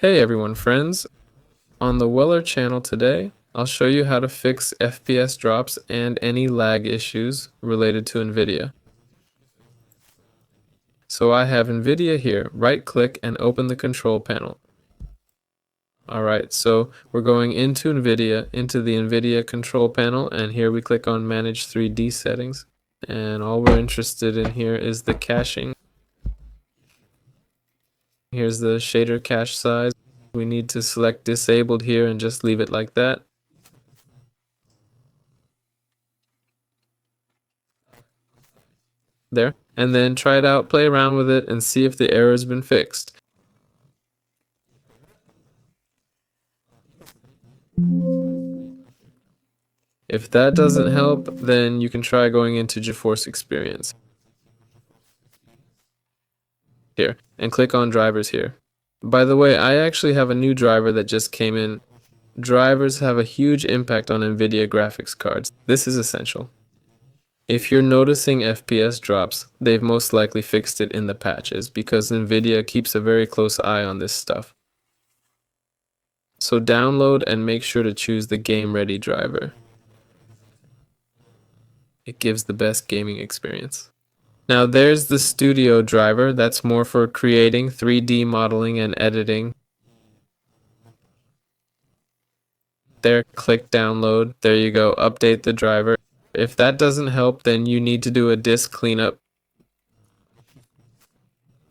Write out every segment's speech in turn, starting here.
Hey everyone, friends. On the Weller channel today, I'll show you how to fix FPS drops and any lag issues related to NVIDIA. So I have NVIDIA here. Right click and open the control panel. Alright, so we're going into NVIDIA, into the NVIDIA control panel, and here we click on Manage 3D Settings. And all we're interested in here is the caching. Here's the shader cache size. We need to select disabled here and just leave it like that. There, and then try it out, play around with it, and see if the error has been fixed. If that doesn't help, then you can try going into GeForce Experience here and click on drivers here. By the way, I actually have a new driver that just came in. Drivers have a huge impact on NVIDIA graphics cards. This is essential. If you're noticing FPS drops, they've most likely fixed it in the patches because NVIDIA keeps a very close eye on this stuff. So download and make sure to choose the Game Ready driver. It gives the best gaming experience. Now there's the Studio driver. That's more for creating 3D modeling and editing. There, click download. There you go, update the driver. If that doesn't help, then you need to do a disk cleanup.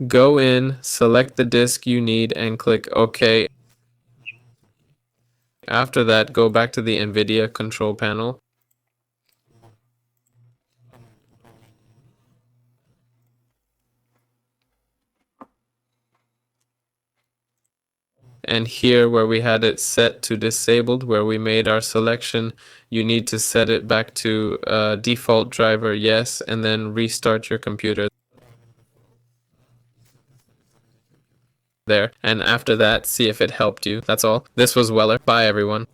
Go in, select the disk you need, and click OK. After that, go back to the NVIDIA control panel. And here where we had it set to disabled, where we made our selection, you need to set it back to default driver yes, and then restart your computer. There, and after that, see if it helped you. That's all. This was Weller. Bye everyone.